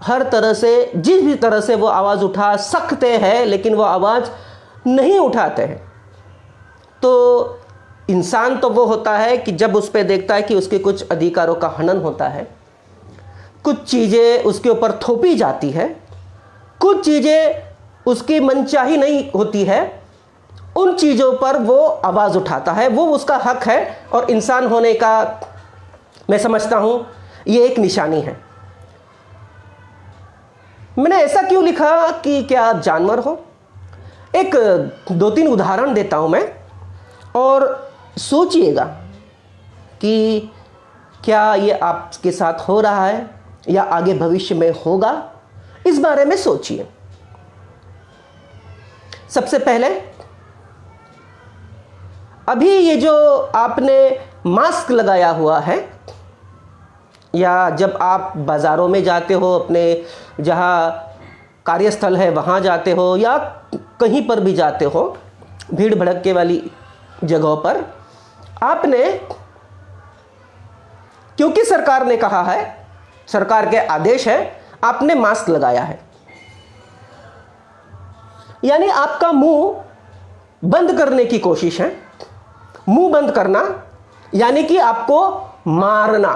हर तरह से, जिस भी तरह से वो आवाज़ उठा सकते हैं, लेकिन वो आवाज़ नहीं उठाते हैं। तो इंसान तो वो होता है कि जब उस पर देखता है कि उसके कुछ अधिकारों का हनन होता है, कुछ चीज़ें उसके ऊपर थोपी जाती है, कुछ चीज़ें उसकी मनचाही नहीं होती है, उन चीज़ों पर वो आवाज़ उठाता है। वो उसका हक है और इंसान होने का मैं समझता हूँ ये एक निशानी है। मैंने ऐसा क्यों लिखा कि क्या आप जानवर हो? एक 2-3 उदाहरण देता हूँ मैं, और सोचिएगा कि क्या ये आपके साथ हो रहा है या आगे भविष्य में होगा, इस बारे में सोचिए। सबसे पहले, अभी ये जो आपने मास्क लगाया हुआ है, या जब आप बाज़ारों में जाते हो, अपने जहाँ कार्यस्थल है वहाँ जाते हो, या कहीं पर भी जाते हो भीड़ भड़के वाली जगहों पर, आपने, क्योंकि सरकार ने कहा है, सरकार के आदेश है, आपने मास्क लगाया है। यानी आपका मुंह बंद करने की कोशिश है। मुंह बंद करना यानी कि आपको मारना।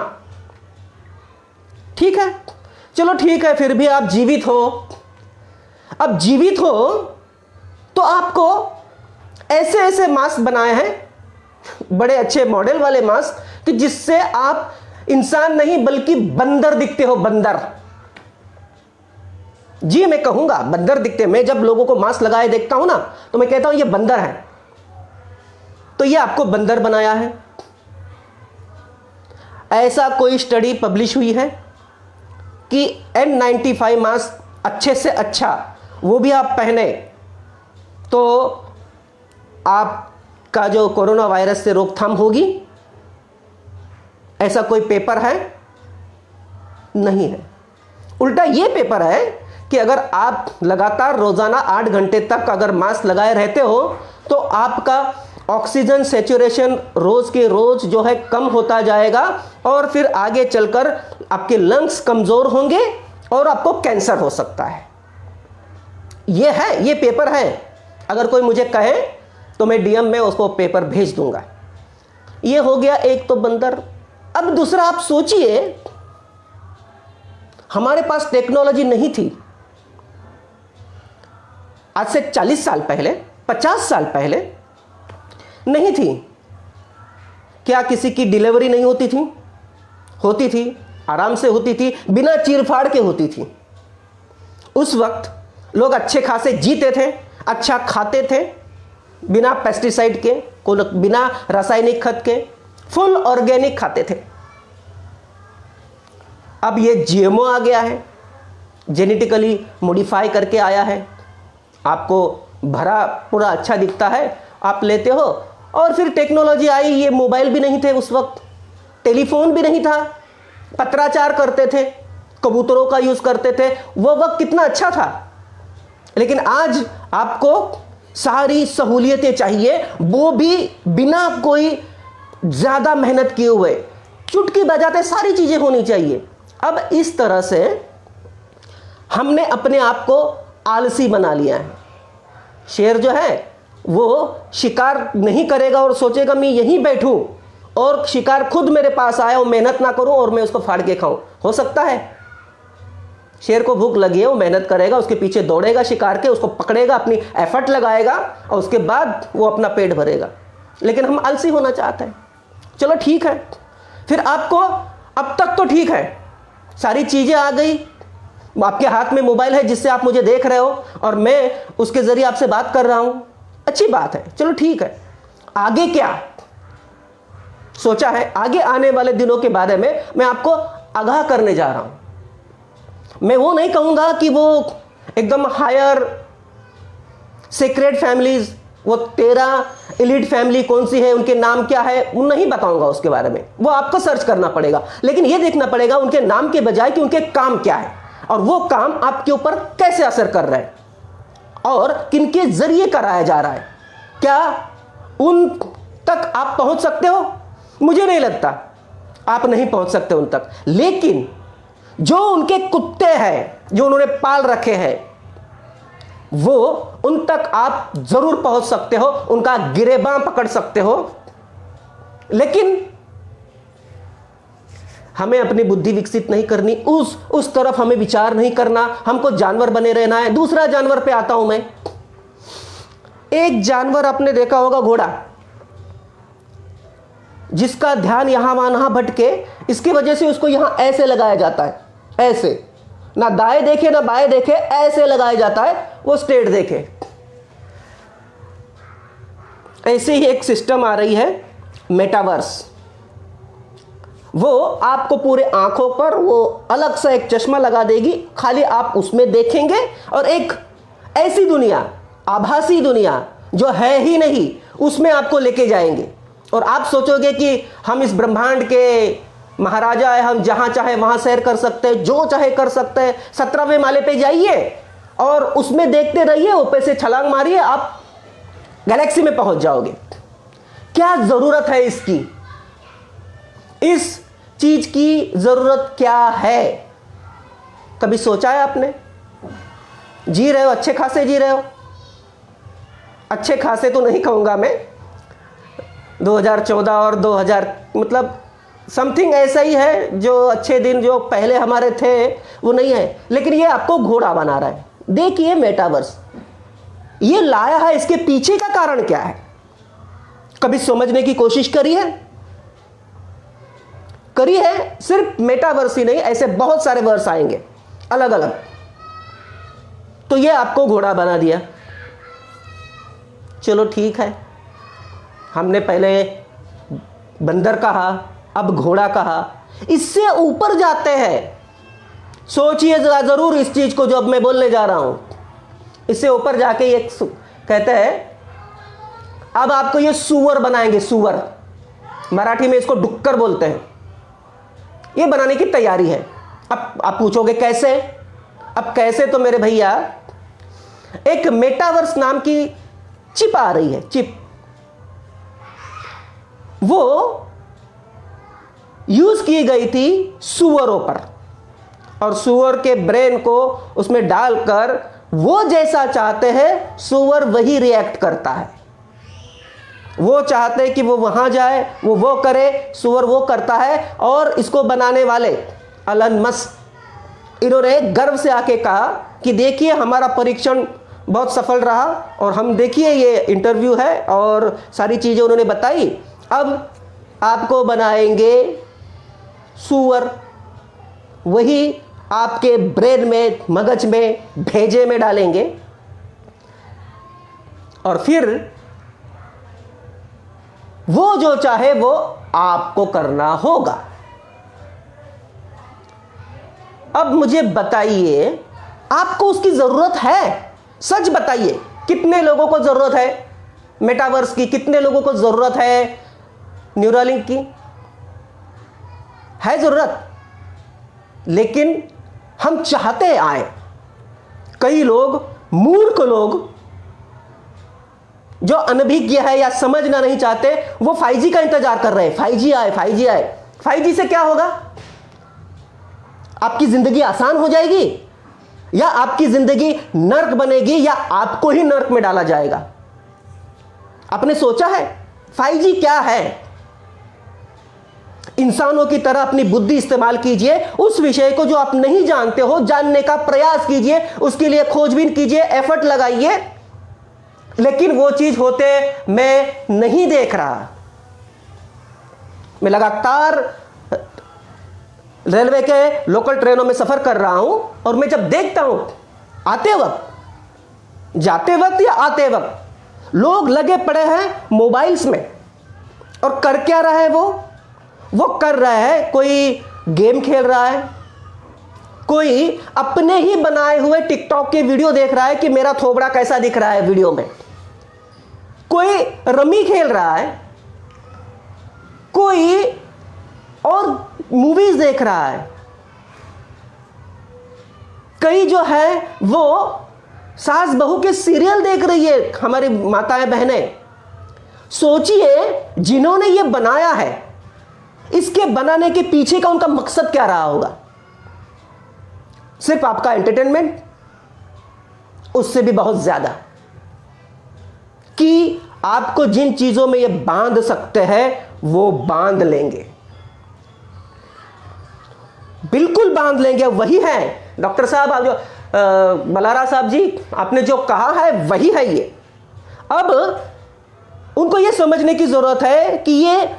ठीक है, चलो ठीक है, फिर भी आप जीवित हो। अब जीवित हो तो आपको ऐसे ऐसे मास्क बनाए हैं, बड़े अच्छे मॉडल वाले मास्क, कि जिससे आप इंसान नहीं बल्कि बंदर दिखते हो। बंदर, जी मैं कहूंगा बंदर दिखते। मैं जब लोगों को मास्क लगाए देखता हूं ना, तो मैं कहता हूं ये बंदर है। तो ये आपको बंदर बनाया है। ऐसा कोई स्टडी पब्लिश हुई है कि N95 मास्क अच्छे से अच्छा, वो भी आप पहने तो आपका जो कोरोना वायरस से रोकथाम होगी? ऐसा कोई पेपर है? नहीं है। उल्टा ये पेपर है कि अगर आप लगातार रोजाना 8 घंटे तक अगर मास्क लगाए रहते हो तो आपका ऑक्सीजन सैचुरेशन रोज के रोज जो है कम होता जाएगा, और फिर आगे चलकर आपके लंग्स कमजोर होंगे और आपको कैंसर हो सकता है। ये है, ये पेपर है। अगर कोई मुझे कहे तो मैं डीएम में उसको पेपर भेज दूंगा। ये हो गया एक तो बंदर। अब दूसरा, आप सोचिए, हमारे पास टेक्नोलॉजी नहीं थी आज से 40 साल पहले, 50 साल पहले नहीं थी। क्या किसी की डिलीवरी नहीं होती थी? होती थी, आराम से होती थी, बिना चीरफाड़ के होती थी। उस वक्त लोग अच्छे खासे जीते थे, अच्छा खाते थे, बिना पेस्टिसाइड के, बिना रासायनिक खाद के, फुल ऑर्गेनिक खाते थे। अब ये जीएमओ आ गया है, जेनेटिकली मॉडिफाई करके आया है। आपको भरा पूरा अच्छा दिखता है, आप लेते हो। और फिर टेक्नोलॉजी आई, ये मोबाइल भी नहीं थे उस वक्त, टेलीफोन भी नहीं था, पत्राचार करते थे, कबूतरों का यूज करते थे। वो वक्त कितना अच्छा था। लेकिन आज आपको सारी सहूलियतें चाहिए, वो भी बिना कोई ज्यादा मेहनत किए हुए, चुटकी बजाते सारी चीजें होनी चाहिए। अब इस तरह से हमने अपने आप को आलसी बना लिया है। शेर जो है वो शिकार नहीं करेगा और सोचेगा मैं यहीं बैठूं और शिकार खुद मेरे पास आए और मेहनत ना करूं और मैं उसको फाड़ के खाऊं। हो सकता है? शेर को भूख लगी है, वो मेहनत करेगा, उसके पीछे दौड़ेगा शिकार के, उसको पकड़ेगा, अपनी एफर्ट लगाएगा और उसके बाद वो अपना पेट भरेगा। लेकिन हम आलसी होना चाहते हैं। चलो ठीक है, फिर आपको अब तक तो ठीक है, सारी चीजें आ गई, आपके हाथ में मोबाइल है जिससे आप मुझे देख रहे हो और मैं उसके जरिए आपसे बात कर रहा हूं, अच्छी बात है, चलो ठीक है। आगे क्या सोचा है? आगे आने वाले दिनों के बारे में मैं आपको आगाह करने जा रहा हूं। मैं वो नहीं कहूंगा कि वो एकदम हायर सीक्रेट फैमिलीज, वो 13 एलिट फैमिली कौन सी है, उनके नाम क्या है, वो नहीं बताऊंगा उसके बारे में, वो आपको सर्च करना पड़ेगा। लेकिन ये देखना पड़ेगा उनके नाम के बजाय कि उनके काम क्या है और वो काम आपके ऊपर कैसे असर कर रहे हैं और किनके जरिए कराया जा रहा है। क्या उन तक आप पहुंच सकते हो? मुझे नहीं लगता आप नहीं पहुंच सकते उन तक। लेकिन जो उनके कुत्ते हैं, जो उन्होंने पाल रखे हैं, वो उन तक आप जरूर पहुंच सकते हो, उनका गिरेबान पकड़ सकते हो। लेकिन हमें अपनी बुद्धि विकसित नहीं करनी, उस तरफ हमें विचार नहीं करना, हमको जानवर बने रहना है। दूसरा जानवर पे आता हूं मैं। एक जानवर आपने देखा होगा, घोड़ा, जिसका ध्यान यहां वहां भटके, इसकी वजह से उसको यहां ऐसे लगाया जाता है, ऐसे, ना दाएं देखे ना बाएं देखे, ऐसे लगाया जाता है, वो स्ट्रेट देखे। ऐसे ही एक सिस्टम आ रही है मेटावर्स। वो आपको पूरे आंखों पर वो अलग सा एक चश्मा लगा देगी, खाली आप उसमें देखेंगे और एक ऐसी दुनिया, आभासी दुनिया जो है ही नहीं, उसमें आपको लेके जाएंगे। और आप सोचोगे कि हम इस ब्रह्मांड के महाराजा है, हम जहां चाहे वहां सैर कर सकते हैं, जो चाहे कर सकते हैं। 17वें माले पे जाइए और उसमें देखते रहिए, ऊपर से छलांग मारिए, आप गैलेक्सी में पहुंच जाओगे। क्या जरूरत है इसकी? इस चीज की जरूरत क्या है? कभी सोचा है आपने? जी रहे हो, अच्छे खासे जी रहे हो। अच्छे खासे तो नहीं कहूंगा मैं, 2014 और 2000 मतलब समथिंग ऐसा ही है। जो अच्छे दिन जो पहले हमारे थे वो नहीं है, लेकिन ये आपको घोड़ा बना रहा है। देखिए मेटावर्स ये लाया है, इसके पीछे का कारण क्या है? कभी समझने की कोशिश करी है? सिर्फ मेटावर्स ही नहीं, ऐसे बहुत सारे वर्स आएंगे अलग अलग। तो ये आपको घोड़ा बना दिया। चलो ठीक है, हमने पहले बंदर कहा, अब घोड़ा कहा, इससे ऊपर जाते हैं। सोचिए जरूर इस चीज को जो अब मैं बोलने जा रहा हूं। इससे ऊपर जाके ये कहते हैं अब आपको ये सुअर बनाएंगे। सुअर, मराठी में इसको डुक्कर बोलते हैं। ये बनाने की तैयारी है। अब आप पूछोगे कैसे? अब कैसे तो मेरे भैया, एक मेटावर्स नाम की चिप आ रही है, चिप। वो यूज की गई थी सुअरों पर, और सुअर के ब्रेन को उसमें डालकर वो जैसा चाहते हैं सुअर वही रिएक्ट करता है। वो चाहते हैं कि वो वहां जाए, वो करे, सुअर वो करता है। और इसको बनाने वाले एलन मस्क, इन्होंने गर्व से आके कहा कि देखिए हमारा परीक्षण बहुत सफल रहा, और हम देखिए ये इंटरव्यू है और सारी चीजें उन्होंने बताई। अब आपको बनाएंगे सुअर, वही आपके ब्रेन में, मगज में, भेजे में डालेंगे, और फिर वो जो चाहे वो आपको करना होगा। अब मुझे बताइए, आपको उसकी जरूरत है? सच बताइए, कितने लोगों को जरूरत है मेटावर्स की? कितने लोगों को जरूरत है न्यूरालिंक की? है जरूरत, लेकिन हम चाहते आए। कई लोग, मूर्ख लोग जो अनभिज्ञ है या समझना नहीं चाहते, वो 5G का इंतजार कर रहे हैं। 5G आए, 5G आए। 5G से क्या होगा? आपकी जिंदगी आसान हो जाएगी, या आपकी जिंदगी नर्क बनेगी, या आपको ही नर्क में डाला जाएगा? आपने सोचा है 5G क्या है? इंसानों की तरह अपनी बुद्धि इस्तेमाल कीजिए। उस विषय को जो आप नहीं जानते हो, जानने का प्रयास कीजिए, उसके लिए खोजबीन कीजिए, एफर्ट लगाइए। लेकिन वो चीज होते मैं नहीं देख रहा। मैं लगातार रेलवे के लोकल ट्रेनों में सफर कर रहा हूं, और मैं जब देखता हूं आते वक्त, जाते वक्त या आते वक्त, लोग लगे पड़े हैं मोबाइल्स में। और कर क्या रहा है वो कर रहा है, कोई गेम खेल रहा है, कोई अपने ही बनाए हुए टिकटॉक के वीडियो देख रहा है कि मेरा थोबड़ा कैसा दिख रहा है वीडियो में, कोई रमी खेल रहा है, कोई और मूवीज देख रहा है, कई जो है वो सास बहू के सीरियल देख रही है हमारी माताएं बहनें। सोचिए जिन्होंने ये बनाया है, इसके बनाने के पीछे का उनका मकसद क्या रहा होगा? सिर्फ आपका एंटरटेनमेंट, उससे भी बहुत ज्यादा, कि आपको जिन चीजों में ये बांध सकते हैं वो बांध लेंगे, बिल्कुल बांध लेंगे। वही है डॉक्टर साहब, आप जो बलारा साहब जी आपने जो कहा है वही है ये। अब उनको ये समझने की जरूरत है कि ये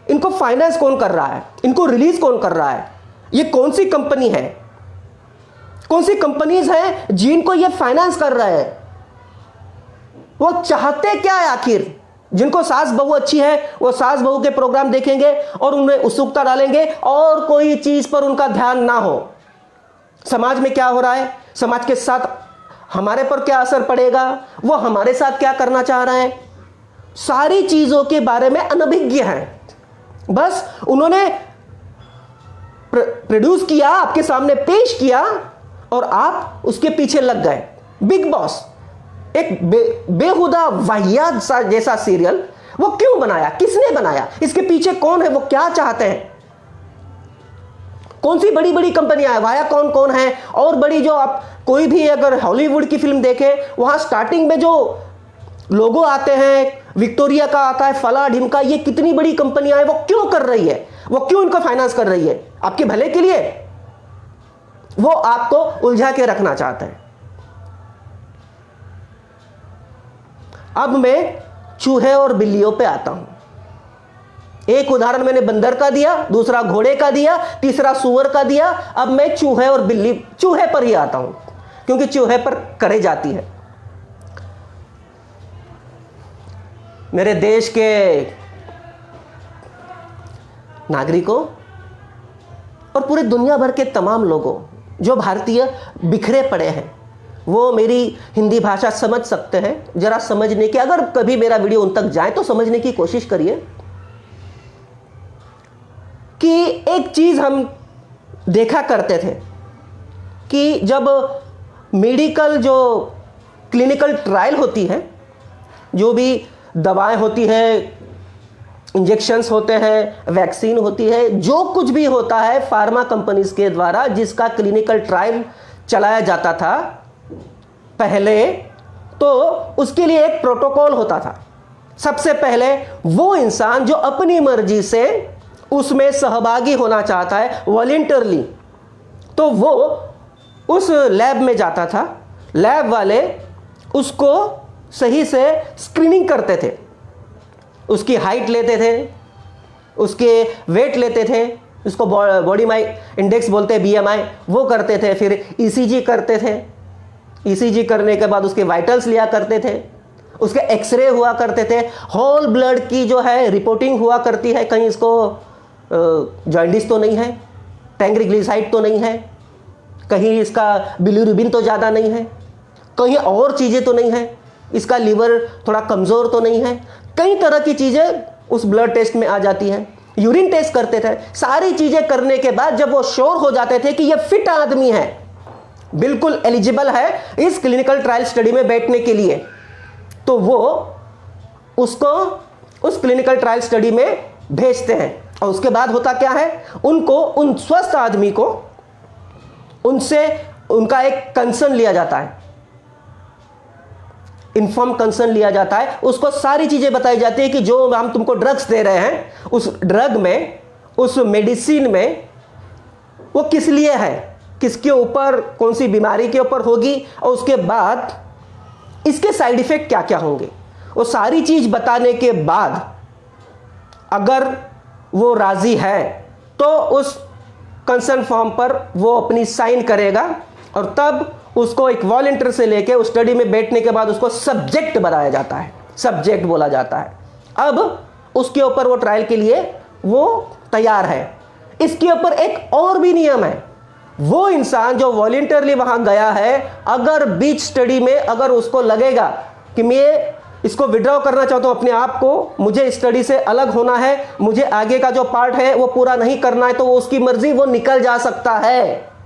इनको फाइनेंस कौन कर रहा है, इनको रिलीज कौन कर रहा है, ये कौन सी कंपनी है, कौन सी कंपनीज हैं जिनको ये फाइनेंस कर रहे हैं, वो चाहते क्या है आखिर। जिनको सास बहू अच्छी है वो सास बहू के प्रोग्राम देखेंगे और उनमें उत्सुकता डालेंगे और कोई चीज पर उनका ध्यान ना हो। समाज में क्या हो रहा है, समाज के साथ हमारे पर क्या असर पड़ेगा, वो हमारे साथ क्या करना चाह रहे हैं, सारी चीजों के बारे में अनभिज्ञ हैं। बस उन्होंने प्रोड्यूस किया, आपके सामने पेश किया और आप उसके पीछे लग गए। बिग बॉस एक बेहुदा वाहियात सा जैसा सीरियल, वो क्यों बनाया, किसने बनाया, इसके पीछे कौन है, वो क्या चाहते हैं, कौन सी बड़ी बड़ी कंपनियां हैं, वाया कौन कौन है। और बड़ी जो आप कोई भी अगर हॉलीवुड की फिल्म देखें, वहां स्टार्टिंग में जो लोगो आते हैं, विक्टोरिया का आता है, फला ढिमका, ये कितनी बड़ी कंपनियां हैं, वो क्यों कर रही है, वो क्यों इनको फाइनेंस कर रही है, आपके भले के लिए। वो आपको उलझा के रखना चाहते हैं। अब मैं चूहे और बिल्लियों पे आता हूं। एक उदाहरण मैंने बंदर का दिया, दूसरा घोड़े का दिया, तीसरा सूअर का दिया। अब मैं चूहे और बिल्ली, चूहे पर ही आता हूं क्योंकि चूहे पर करे जाती है। मेरे देश के नागरिकों और पूरे दुनिया भर के तमाम लोगों जो भारतीय बिखरे पड़े हैं, वो मेरी हिंदी भाषा समझ सकते हैं। जरा समझने की, अगर कभी मेरा वीडियो उन तक जाए तो समझने की कोशिश करिए कि एक चीज हम देखा करते थे कि जब मेडिकल जो क्लिनिकल ट्रायल होती है, जो भी दवाएं होती है, इंजेक्शंस होते हैं, वैक्सीन होती है, जो कुछ भी होता है फार्मा कंपनीज के द्वारा जिसका क्लिनिकल ट्रायल चलाया जाता था पहले, तो उसके लिए एक प्रोटोकॉल होता था। सबसे पहले वो इंसान जो अपनी मर्जी से उसमें सहभागी होना चाहता है वॉलंटियरली, तो वो उस लैब में जाता था। लैब वाले उसको सही से स्क्रीनिंग करते थे, उसकी हाइट लेते थे, उसके वेट लेते थे, उसको बॉडी मास इंडेक्स बोलते हैं, BMI, वो करते थे। फिर ECG करते थे, ECG करने के बाद उसके वाइटल्स लिया करते थे, उसके एक्सरे हुआ करते थे, होल ब्लड की जो है रिपोर्टिंग हुआ करती है, कहीं इसको जॉन्डिस तो नहीं है, ट्राइग्लिसराइड तो नहीं है, कहीं इसका बिलिरुबिन तो ज़्यादा नहीं है, कहीं और चीज़ें तो नहीं है, इसका लीवर थोड़ा कमज़ोर तो नहीं है, कई तरह की चीज़ें उस ब्लड टेस्ट में आ जाती हैं। यूरिन टेस्ट करते थे। सारी चीज़ें करने के बाद जब वो श्योर हो जाते थे कि ये फिट आदमी है, बिल्कुल एलिजिबल है इस क्लिनिकल ट्रायल स्टडी में बैठने के लिए, तो वो उसको उस क्लिनिकल ट्रायल स्टडी में भेजते हैं। और उसके बाद होता क्या है, उनको, उन स्वस्थ आदमी को, उनसे उनका एक कंसर्न लिया जाता है, इन्फॉर्म कंसर्न लिया जाता है। उसको सारी चीजें बताई जाती है कि जो हम तुमको ड्रग्स दे रहे हैं, उस ड्रग में, उस मेडिसिन में वो किस लिए है, किसके ऊपर, कौन सी बीमारी के ऊपर होगी, और उसके बाद इसके साइड इफेक्ट क्या क्या होंगे। वो सारी चीज बताने के बाद अगर वो राजी है तो उस कंसर्न फॉर्म पर वो अपनी साइन करेगा, और तब उसको एक वॉलंटियर से लेके उस स्टडी में बैठने के बाद उसको सब्जेक्ट बनाया जाता है, सब्जेक्ट बोला जाता है। अब उसके ऊपर वो ट्रायल के लिए वो तैयार है। इसके ऊपर एक और भी नियम है, वो इंसान जो वॉलंटियरली वहां गया है, अगर बीच स्टडी में अगर उसको लगेगा कि मैं इसको विड्रॉ करना चाहता हूं अपने आप को, मुझे इस स्टडी से अलग होना है, मुझे आगे का जो पार्ट है वो पूरा नहीं करना है, तो वो उसकी मर्जी, वो निकल जा सकता है।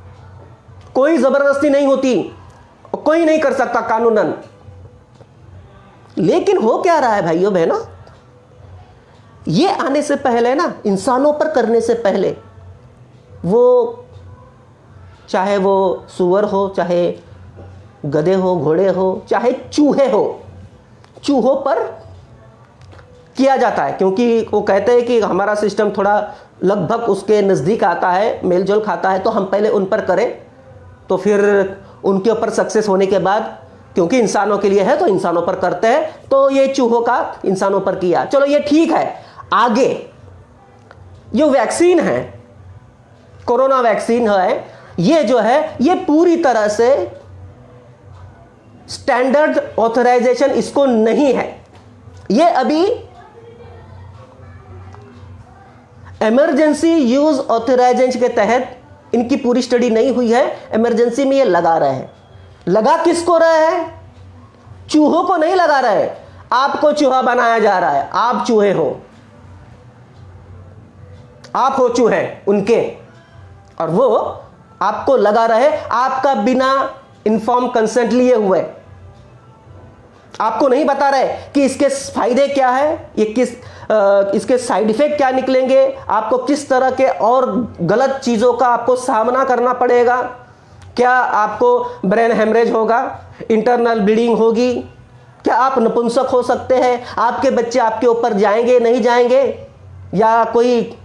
कोई जबरदस्ती नहीं होती, कोई नहीं कर सकता कानूनन। लेकिन हो क्या रहा है भाइयों बहनों, ये आने से पहले ना, इंसानों पर करने से पहले वो चाहे वो सुअर हो, चाहे गधे हो, घोड़े हो, चाहे चूहे हो, चूहों पर किया जाता है, क्योंकि वो कहते हैं कि हमारा सिस्टम थोड़ा लगभग उसके नज़दीक आता है, मेलजोल खाता है, तो हम पहले उन पर करें, तो फिर उनके ऊपर सक्सेस होने के बाद, क्योंकि इंसानों के लिए है तो इंसानों पर करते हैं, तो ये चूहों का इंसानों पर किया। चलो ये ठीक है। आगे जो वैक्सीन है, कोरोना वैक्सीन है, ये जो है ये पूरी तरह से स्टैंडर्ड ऑथराइजेशन इसको नहीं है। ये अभी इमरजेंसी यूज ऑथराइजेशन के तहत इनकी पूरी स्टडी नहीं हुई है। इमरजेंसी में ये लगा रहे हैं। लगा किसको रहे हैं? चूहों को नहीं लगा रहे। आपको चूहा बनाया जा रहा है, आप चूहे हो, आप हो चूहे उनके, और वो आपको लगा रहे आपका बिना इन्फॉर्म कंसेंट लिए हुए। आपको नहीं बता रहे कि इसके फायदे क्या है, ये इसके साइड इफेक्ट क्या निकलेंगे, आपको किस तरह के और गलत चीजों का आपको सामना करना पड़ेगा। क्या आपको ब्रेन हेमरेज होगा, इंटरनल ब्लीडिंग होगी, क्या आप नपुंसक हो सकते हैं, आपके बच्चे आपके ऊपर जाएंगे नहीं जाएंगे, या कोई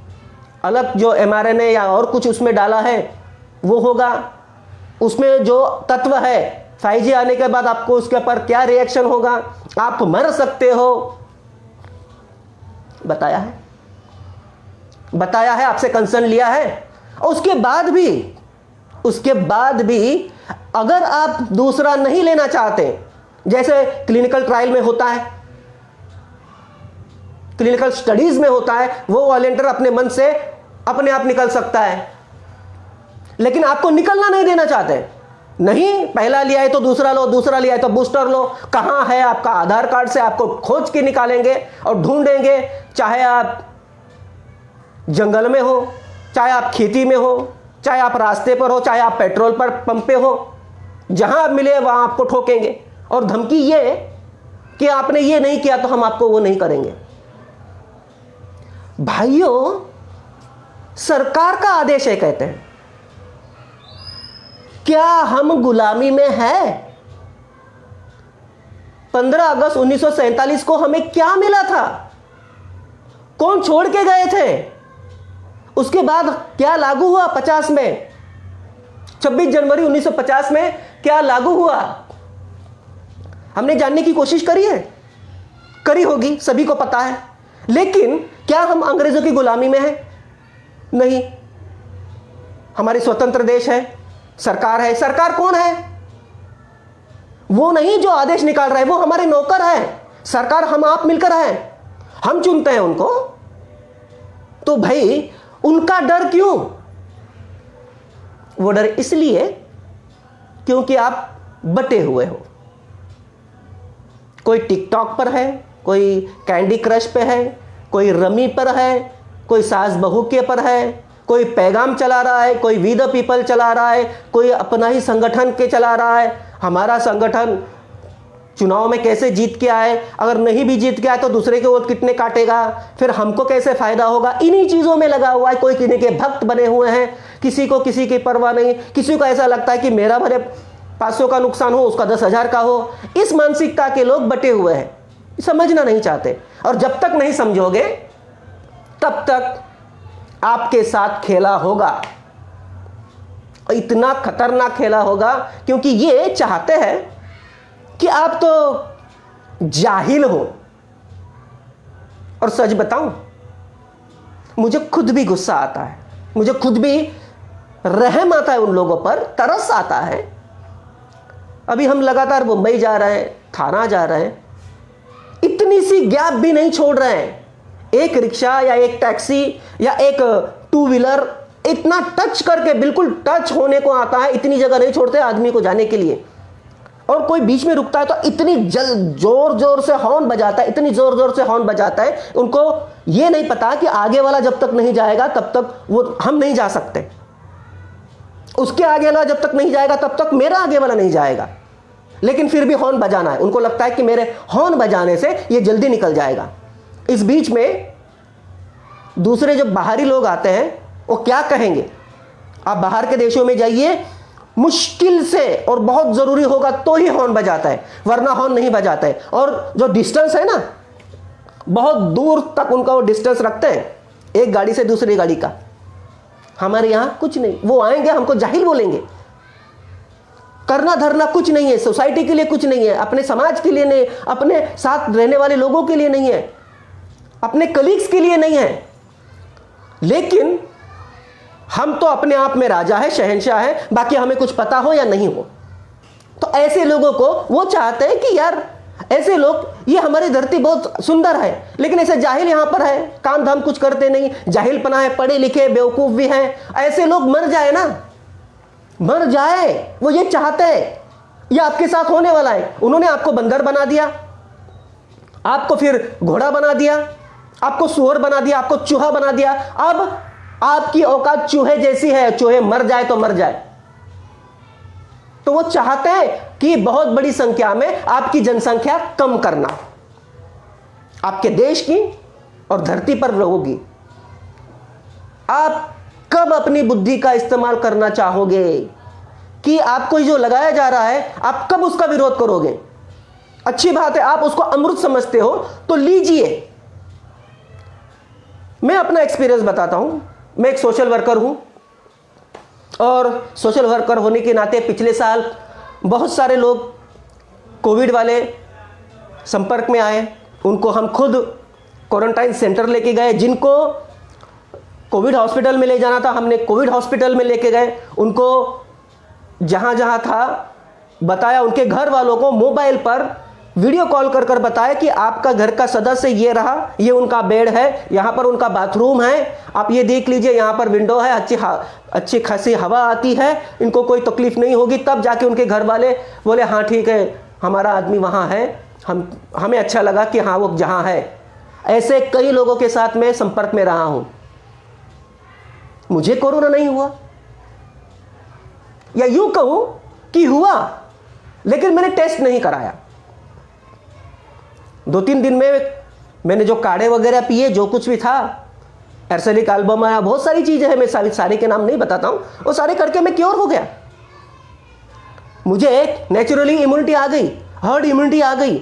अलग जो mRNA या और कुछ उसमें डाला है वो होगा, उसमें जो तत्व है 5G आने के बाद आपको उसके ऊपर क्या रिएक्शन होगा, आप मर सकते हो। बताया है, आपसे कंसर्न लिया है। और उसके बाद भी अगर आप दूसरा नहीं लेना चाहते, जैसे क्लिनिकल ट्रायल में होता है, क्लिनिकल स्टडीज में होता है, वो वॉलंटियर अपने मन से अपने आप निकल सकता है, लेकिन आपको निकलना नहीं देना चाहते। नहीं, पहला लिया है तो दूसरा लो, दूसरा लिया है तो बूस्टर लो। कहां है आपका आधार कार्ड से आपको खोज के निकालेंगे और ढूंढेंगे, चाहे आप जंगल में हो, चाहे आप खेती में हो, चाहे आप रास्ते पर हो, चाहे आप पेट्रोल पर पंप पे हो, जहां आप मिले वहां आपको ठोकेंगे। और धमकी ये कि आपने ये नहीं किया तो हम आपको वो नहीं करेंगे। भाइयों, सरकार का आदेश है, कहते हैं। क्या हम गुलामी में हैं? 15 अगस्त 1947 को हमें क्या मिला था? कौन छोड़ के गए थे? उसके बाद क्या लागू हुआ 50 में? 26 जनवरी 1950 में क्या लागू हुआ? हमने जानने की कोशिश करी होगी, सभी को पता है। लेकिन क्या हम अंग्रेजों की गुलामी में हैं? नहीं। हमारी स्वतंत्र देश है, सरकार है। सरकार कौन है? वो नहीं जो आदेश निकाल रहा है, वो हमारे नौकर है। सरकार हम आप मिलकर है, हम चुनते हैं उनको। तो भाई उनका डर क्यों? वो डर इसलिए क्योंकि आप बटे हुए हो। कोई टिकटॉक पर है, कोई कैंडी क्रश पे है, कोई रमी पर है, कोई सास बहू के पर है, कोई पैगाम चला रहा है, कोई वी द पीपल चला रहा है, कोई अपना ही संगठन के चला रहा है। हमारा संगठन चुनाव में कैसे जीत के आए, अगर नहीं भी जीत के आए तो दूसरे के वोट कितने काटेगा, फिर हमको कैसे फायदा होगा, इन्हीं चीजों में लगा हुआ है। कोई किन्हीं के भक्त बने हुए हैं, किसी को किसी की परवाह नहीं। किसी को ऐसा लगता है कि मेरा भले 500 का नुकसान हो, उसका 10,000 का हो। इस मानसिकता के लोग बटे हुए हैं, समझना नहीं चाहते। और जब तक नहीं समझोगे तब तक आपके साथ खेला होगा, इतना खतरनाक खेला होगा, क्योंकि ये चाहते हैं कि आप तो जाहिल हो। और सच बताऊं, मुझे खुद भी गुस्सा आता है, मुझे खुद भी रहम आता है उन लोगों पर, तरस आता है। अभी हम लगातार मुंबई जा रहे हैं, थाना जा रहे हैं, इतनी सी गैप भी नहीं छोड़ रहे हैं। एक रिक्शा या एक टैक्सी या एक 2 व्हीलर इतना टच करके, बिल्कुल टच होने को आता है, इतनी जगह नहीं छोड़ते आदमी को जाने के लिए। और कोई बीच में रुकता है तो इतनी जोर जोर से हॉर्न बजाता है, इतनी जोर जोर से हॉर्न बजाता है, उनको ये नहीं पता कि आगे वाला जब तक नहीं जाएगा तब तक वो हम नहीं जा सकते, उसके आगे वाला जब तक नहीं जाएगा तब तक मेरा आगे वाला नहीं जाएगा। लेकिन फिर भी हॉर्न बजाना है, उनको लगता है कि मेरे हॉर्न बजाने से ये जल्दी निकल जाएगा। इस बीच में दूसरे जो बाहरी लोग आते हैं वो क्या कहेंगे? आप बाहर के देशों में जाइए, मुश्किल से और बहुत जरूरी होगा तो ही हॉर्न बजाता है, वरना हॉर्न नहीं बजाता है। और जो डिस्टेंस है ना, बहुत दूर तक उनका वो डिस्टेंस रखते हैं एक गाड़ी से दूसरी गाड़ी का। हमारे यहां कुछ नहीं, वो आएंगे हमको जाहिल बोलेंगे। करना धरना कुछ नहीं है, सोसाइटी के लिए कुछ नहीं है, अपने समाज के लिए नहीं, अपने साथ रहने वाले लोगों के लिए नहीं है, अपने कलीग्स के लिए नहीं है। लेकिन हम तो अपने आप में राजा है, शहंशाह है, बाकी हमें कुछ पता हो या नहीं हो। तो ऐसे लोगों को वो चाहते हैं कि यार ऐसे लोग, ये हमारी धरती बहुत सुंदर है, लेकिन ऐसे जाहिल यहां पर है, काम धाम कुछ करते नहीं, जाहिलपना है, पढ़े लिखे बेवकूफ भी हैं, ऐसे लोग मर जाए ना, मर जाए, वो ये चाहते हैं। ये आपके साथ होने वाला है। उन्होंने आपको बंदर बना दिया, आपको फिर घोड़ा बना दिया, आपको सुअर बना दिया, आपको चूहा बना दिया। अब आपकी औकात चूहे जैसी है, चूहे मर जाए तो मर जाए। तो वो चाहते हैं कि बहुत बड़ी संख्या में आपकी जनसंख्या कम करना, आपके देश की और धरती पर रहोगी। आप कब अपनी बुद्धि का इस्तेमाल करना चाहोगे कि आपको जो लगाया जा रहा है, आप कब उसका विरोध करोगे? अच्छी बात है, आप उसको अमृत समझते हो तो लीजिए। मैं अपना एक्सपीरियंस बताता हूं। मैं एक सोशल वर्कर हूं और सोशल वर्कर होने के नाते पिछले साल बहुत सारे लोग कोविड वाले संपर्क में आए। उनको हम खुद क्वारंटाइन सेंटर लेके गए। जिनको कोविड हॉस्पिटल में ले जाना था, हमने कोविड हॉस्पिटल में लेके गए। उनको जहां जहां था बताया, उनके घर वालों को मोबाइल पर वीडियो कॉल कर कर बताया कि आपका घर का सदस्य ये रहा, ये उनका बेड है, यहाँ पर उनका बाथरूम है, आप ये देख लीजिए, यहाँ पर विंडो है, अच्छी खासी हवा आती है, इनको कोई तकलीफ नहीं होगी। तब जाके उनके घर वाले बोले हाँ ठीक है, हमारा आदमी वहाँ है, हमें अच्छा लगा कि हाँ वो जहाँ है। ऐसे कई लोगों के साथ मैं संपर्क में रहा हूँ। मुझे कोरोना नहीं हुआ, या यूं कहूं कि हुआ, लेकिन मैंने टेस्ट नहीं कराया। 2-3 दिन में मैंने जो काढ़े वगैरह पिए, जो कुछ भी था, एर्सेलिक एल्बम आया, बहुत सारी चीजें हैं, मैं सारे के नाम नहीं बताता हूं, वो सारे करके मैं क्योर हो गया। मुझे एक नेचुरली इम्यूनिटी आ गई, हर्ड इम्यूनिटी आ गई।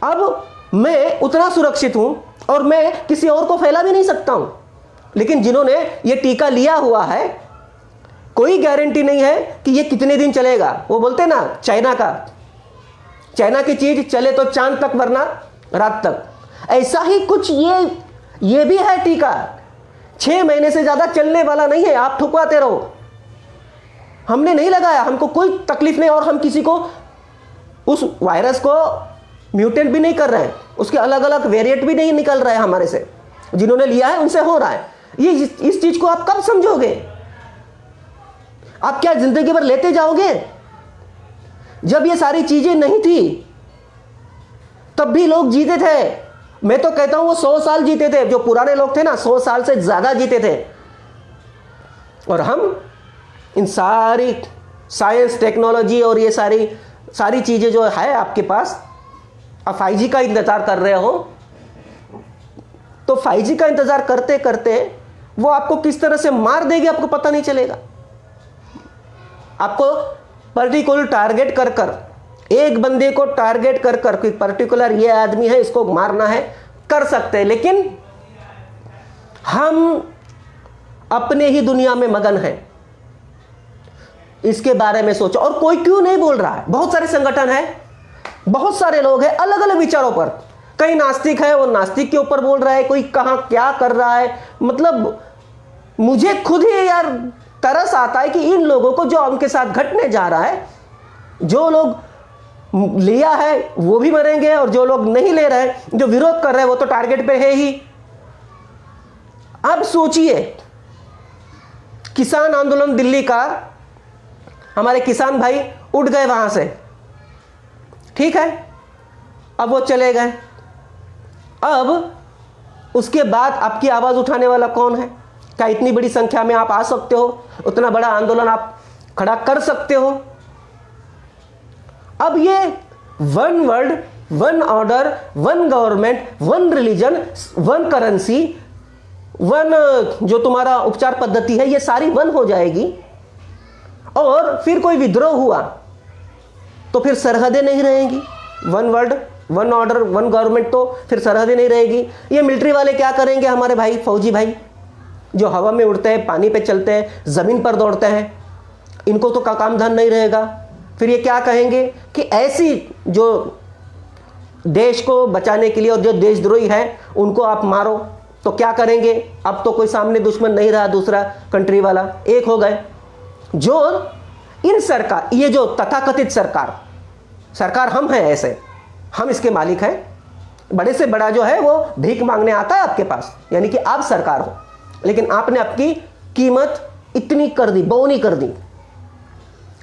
अब मैं उतना सुरक्षित हूं और मैं किसी और को फैला भी नहीं सकता हूं। लेकिन जिन्होंने ये टीका लिया हुआ है, कोई गारंटी नहीं है कि ये कितने दिन चलेगा। वो बोलते ना चाइना की चीज चले तो चांद तक, वरना रात तक। ऐसा ही कुछ ये भी है टीका, 6 महीने से ज्यादा चलने वाला नहीं है। आप ठुकवाते रहो, हमने नहीं लगाया, हमको कोई तकलीफ नहीं, और हम किसी को उस वायरस को म्यूटेंट भी नहीं कर रहे हैं, उसके अलग अलग वेरिएंट भी नहीं निकल रहे हैं हमारे से। जिन्होंने लिया है उनसे हो रहा है। ये इस चीज को आप कब समझोगे? आप क्या जिंदगी भर लेते जाओगे? जब ये सारी चीजें नहीं थी तब भी लोग जीते थे। मैं तो कहता हूं वो 100 साल जीते थे। जो पुराने लोग थे ना, 100 साल से ज्यादा जीते थे। और हम इन सारी साइंस, टेक्नोलॉजी और ये सारी चीजें जो है आपके पास, आप 5G का इंतजार कर रहे हो, तो 5G का इंतजार करते करते वो आपको किस तरह से मार देगी आपको पता नहीं चलेगा। आपको पर्टिकुलर टारगेट कर कर, एक बंदे को टारगेट कर कर, कोई पर्टिकुलर ये आदमी है इसको मारना है, कर सकते हैं। लेकिन हम अपने ही दुनिया में मगन हैं। इसके बारे में सोचो। और कोई क्यों नहीं बोल रहा है? बहुत सारे संगठन है, बहुत सारे लोग हैं अलग अलग विचारों पर। कई नास्तिक है, वो नास्तिक के ऊपर बोल रहा है, कोई कहां क्या कर रहा है। मतलब मुझे खुद ही यार तरस आता है कि इन लोगों को जो उनके साथ घटने जा रहा है, जो लोग लिया है वो भी मरेंगे, और जो लोग नहीं ले रहे, जो विरोध कर रहे हैं, वो तो टारगेट पे है ही। अब सोचिए, किसान आंदोलन दिल्ली का, हमारे किसान भाई उठ गए वहां से, ठीक है, अब वो चले गए। अब उसके बाद आपकी आवाज उठाने वाला कौन है? क्या इतनी बड़ी संख्या में आप आ सकते हो? उतना बड़ा आंदोलन आप खड़ा कर सकते हो? अब ये one world, one order, one government, one religion, one currency, one जो तुम्हारा उपचार पद्धति है, ये सारी वन हो जाएगी। और फिर कोई विद्रोह हुआ तो फिर सरहदें नहीं रहेंगी। One world one order one government, तो फिर सरहदें नहीं रहेगी। ये मिलिट्री वाले क्या करेंगे, हमारे भाई फौजी भाई जो हवा में उड़ते हैं, पानी पे चलते हैं, ज़मीन पर दौड़ते हैं, इनको तो काम धाम नहीं रहेगा। फिर ये क्या कहेंगे कि ऐसी जो देश को बचाने के लिए और जो देशद्रोही है उनको आप मारो। तो क्या करेंगे, अब तो कोई सामने दुश्मन नहीं रहा, दूसरा कंट्री वाला एक हो गए। जो इन सरकार, ये जो तथाकथित सरकार हम हैं, ऐसे हम इसके मालिक हैं। बड़े से बड़ा जो है वो भीख मांगने आता है आपके पास, यानी कि आप सरकार हो, लेकिन आपने आपकी कीमत इतनी कर दी, बौनी कर दी,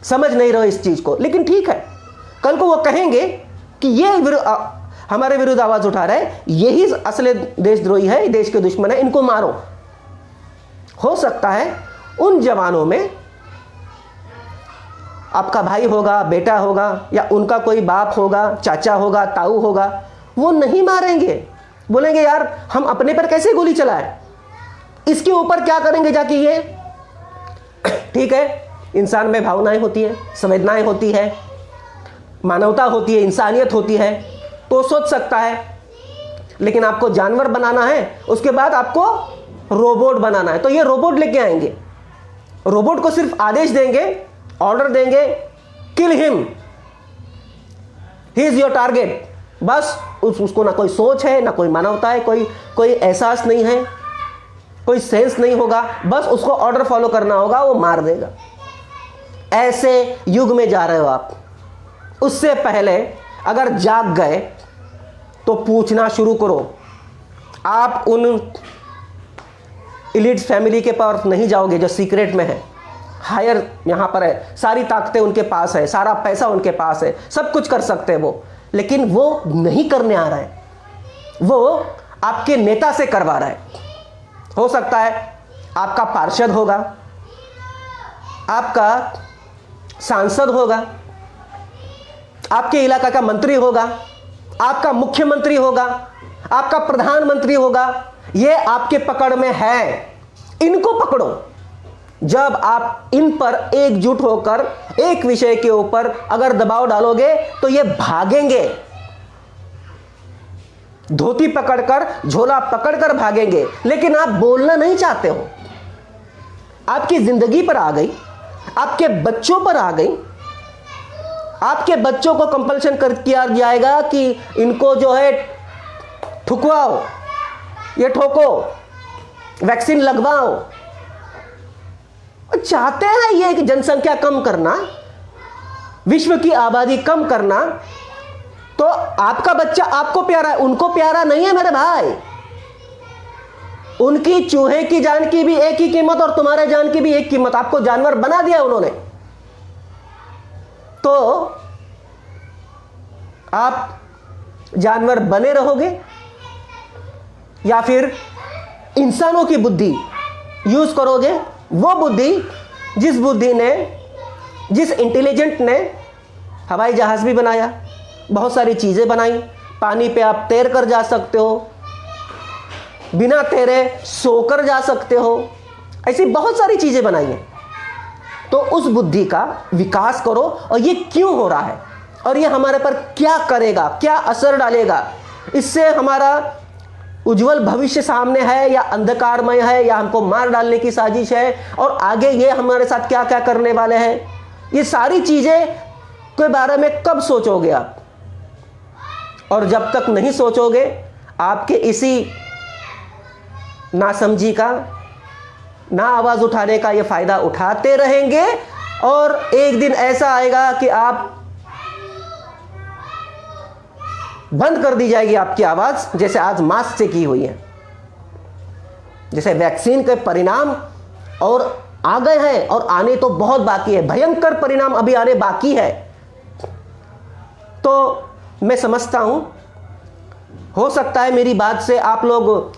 समझ नहीं रहे इस चीज को। लेकिन ठीक है, कल को वो कहेंगे कि ये हमारे विरुद्ध आवाज उठा रहे हैं, यही असली देशद्रोही है, देश के दुश्मन है, इनको मारो। हो सकता है उन जवानों में आपका भाई होगा, बेटा होगा, या उनका कोई बाप होगा, चाचा होगा, ताऊ होगा, वो नहीं मारेंगे, बोलेंगे यार हम अपने पर कैसे गोली चलाएं, इसके ऊपर क्या करेंगे जाके ये। ठीक है, इंसान में भावनाएं होती है, संवेदनाएं होती है, मानवता होती है, इंसानियत होती है, तो सोच सकता है। लेकिन आपको जानवर बनाना है, उसके बाद आपको रोबोट बनाना है, तो ये रोबोट लेके आएंगे। रोबोट को सिर्फ आदेश देंगे, ऑर्डर देंगे, kill him, he is your target. बस उसको ना कोई सोच है, ना कोई मानवता है, कोई एहसास नहीं है, कोई सेंस नहीं होगा, बस उसको ऑर्डर फॉलो करना होगा, वो मार देगा। ऐसे युग में जा रहे हो आप। उससे पहले अगर जाग गए तो पूछना शुरू करो। आप उन इलीट फैमिली के पास नहीं जाओगे जो सीक्रेट में है, हायर यहां पर है, सारी ताकतें उनके पास है, सारा पैसा उनके पास है, सब कुछ कर सकते हैं वो, लेकिन वो नहीं करने आ रहा है, वो आपके नेता से करवा रहा है। हो सकता है आपका पार्षद होगा, आपका सांसद होगा, आपके इलाका का मंत्री होगा, आपका मुख्यमंत्री होगा, आपका प्रधानमंत्री होगा, ये आपके पकड़ में है। इनको पकड़ो। जब आप इन पर एकजुट होकर एक विषय के ऊपर अगर दबाव डालोगे तो ये भागेंगे, धोती पकड़कर, झोला पकड़कर भागेंगे। लेकिन आप बोलना नहीं चाहते हो, आपकी जिंदगी पर आ गई, आपके बच्चों पर आ गई, आपके बच्चों को कंपल्शन कर किया जाएगा कि इनको जो है ठुकवाओ, ये ठोको, वैक्सीन लगवाओ। चाहते हैं ये कि जनसंख्या कम करना, विश्व की आबादी कम करना। तो आपका बच्चा आपको प्यारा है, उनको प्यारा नहीं है मेरे भाई। उनकी चूहे की जान की भी एक ही कीमत और तुम्हारे जान की भी एक कीमत। आपको जानवर बना दिया उन्होंने, तो आप जानवर बने रहोगे या फिर इंसानों की बुद्धि यूज करोगे। वो बुद्धि जिस इंटेलिजेंट ने हवाई जहाज भी बनाया, बहुत सारी चीजें बनाई, पानी पे आप तैर कर जा सकते हो, बिना तैरे सोकर जा सकते हो, ऐसी बहुत सारी चीजें बनाई हैं। तो उस बुद्धि का विकास करो। और ये क्यों हो रहा है और ये हमारे पर क्या करेगा, क्या असर डालेगा, इससे हमारा उज्जवल भविष्य सामने है या अंधकारमय है, या हमको मार डालने की साजिश है, और आगे ये हमारे साथ क्या क्या करने वाले हैं, ये सारी चीजें के बारे में कब सोचोगे आप। और जब तक नहीं सोचोगे, आपके इसी नासमझी का, ना आवाज उठाने का ये फायदा उठाते रहेंगे। और एक दिन ऐसा आएगा कि आप बंद कर दी जाएगी आपकी आवाज, जैसे आज मास्क से की हुई है। जैसे वैक्सीन के परिणाम और आ गए हैं और आने तो बहुत बाकी है, भयंकर परिणाम अभी आने बाकी है। तो मैं समझता हूं, हो सकता है मेरी बात से आप लोग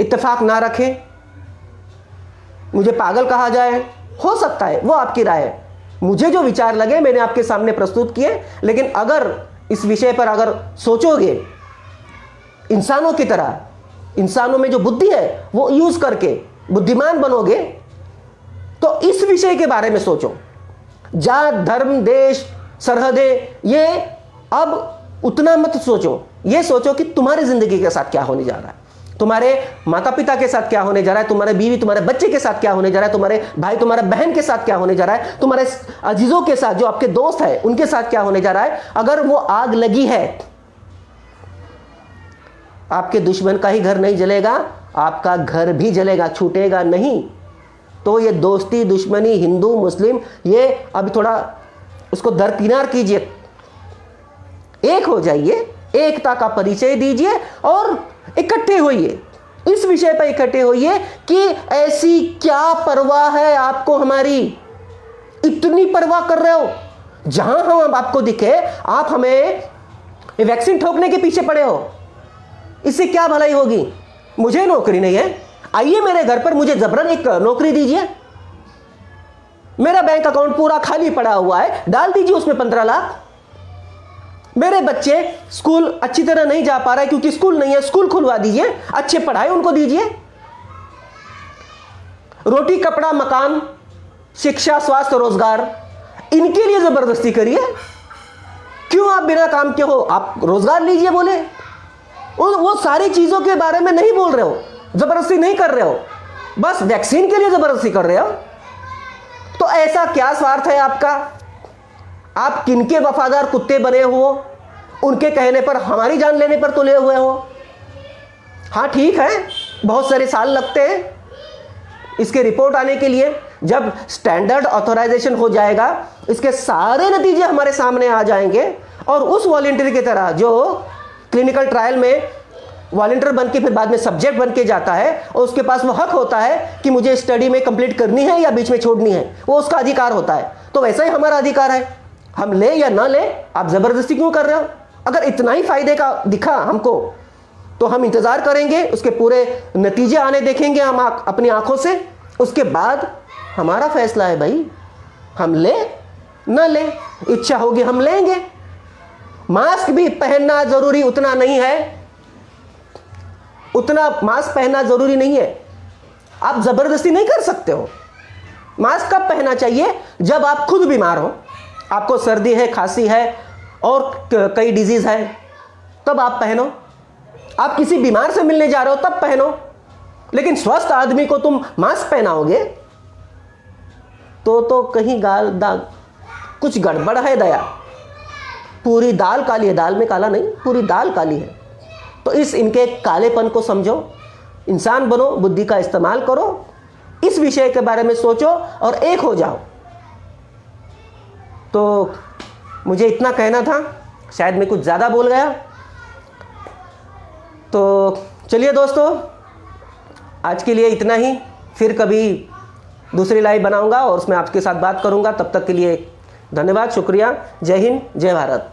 इत्तेफाक ना रखें, मुझे पागल कहा जाए, हो सकता है, वो आपकी राय है। मुझे जो विचार लगे मैंने आपके सामने प्रस्तुत किए। लेकिन अगर इस विषय पर अगर सोचोगे इंसानों की तरह, इंसानों में जो बुद्धि है वो यूज करके बुद्धिमान बनोगे, तो इस विषय के बारे में सोचो। जात, धर्म, देश, सरहदें, ये अब उतना मत सोचो। ये सोचो कि तुम्हारी जिंदगी के साथ क्या होने जा रहा है, तुम्हारे माता पिता के साथ क्या होने जा रहा है, तुम्हारे बीवी, तुम्हारे बच्चे के साथ क्या होने जा रहा है, तुम्हारे भाई, तुम्हारे बहन के साथ क्या होने जा रहा है, तुम्हारे अजीजों के साथ, जो आपके दोस्त है उनके साथ क्या होने जा रहा है। अगर वो आग लगी है, आपके दुश्मन का ही घर नहीं जलेगा, आपका घर भी जलेगा, छूटेगा नहीं। तो ये दोस्ती, दुश्मनी, हिंदू मुस्लिम, ये अभी थोड़ा उसको दरकिनार कीजिए, एक हो जाइए, एकता का परिचय दीजिए और इकट्ठे होइए। इस विषय पर इकट्ठे होइए कि ऐसी क्या परवाह है आपको हमारी, इतनी परवाह कर रहे हो। जहां हम आपको दिखे आप हमें वैक्सीन ठोकने के पीछे पड़े हो, इससे क्या भलाई होगी। मुझे नौकरी नहीं है, आइए मेरे घर पर, मुझे जबरन एक नौकरी दीजिए। मेरा बैंक अकाउंट पूरा खाली पड़ा हुआ है, डाल दीजिए उसमें 15 लाख। मेरे बच्चे स्कूल अच्छी तरह नहीं जा पा रहे क्योंकि स्कूल नहीं है, स्कूल खुलवा दीजिए, अच्छे पढ़ाई उनको दीजिए। रोटी, कपड़ा, मकान, शिक्षा, स्वास्थ्य, रोजगार, इनके लिए जबरदस्ती करिए। क्यों आप बिना काम के हो, आप रोजगार लीजिए बोले। वो सारी चीजों के बारे में नहीं बोल रहे हो, जबरदस्ती नहीं कर रहे हो, बस वैक्सीन के लिए जबरदस्ती कर रहे हो। तो ऐसा क्या स्वार्थ है आपका? आप किनके वफादार कुत्ते बने हो? उनके कहने पर, हमारी जान लेने पर तुले हुए हो। हाँ ठीक है, बहुत सारे साल लगते हैं इसके रिपोर्ट आने के लिए। जब स्टैंडर्ड ऑथराइजेशन हो जाएगा, इसके सारे नतीजे हमारे सामने आ जाएंगे और उस वॉलंटियर की तरह जो क्लिनिकल ट्रायल में वॉलंटियर बन के फिर बाद में सब्जेक्ट बन के जाता है और उसके पास वो हक होता है कि मुझे स्टडी में कंप्लीट करनी है या बीच में छोड़नी है, वो उसका अधिकार होता है। तो वैसा ही हमारा अधिकार है, हम ले या ना ले, आप जबरदस्ती क्यों कर रहे हो? अगर इतना ही फायदे का दिखा हमको तो हम इंतजार करेंगे, उसके पूरे नतीजे आने देखेंगे हम अपनी आंखों से, उसके बाद हमारा फैसला है भाई, हम ले ना ले, इच्छा होगी हम लेंगे। मास्क भी पहनना जरूरी उतना नहीं है, उतना मास्क पहनना जरूरी नहीं है, आप जबरदस्ती नहीं कर सकते हो। मास्क कब पहनना चाहिए? जब आप खुद बीमार हो, आपको सर्दी है, खांसी है और कई डिजीज है, तब आप पहनो। आप किसी बीमार से मिलने जा रहे हो तब पहनो। लेकिन स्वस्थ आदमी को तुम मास्क पहनाओगे तो कहीं गाल दाग, कुछ गड़बड़ है दया। पूरी दाल काली है, दाल में काला नहीं, पूरी दाल काली है। तो इनके कालेपन को समझो, इंसान बनो, बुद्धि का इस्तेमाल करो, इस विषय के बारे में सोचो और एक हो जाओ। तो मुझे इतना कहना था, शायद मैं कुछ ज़्यादा बोल गया। तो चलिए दोस्तों, आज के लिए इतना ही। फिर कभी दूसरी लाइव बनाऊंगा और उसमें आपके साथ बात करूंगा। तब तक के लिए धन्यवाद, शुक्रिया, जय हिंद, जय भारत।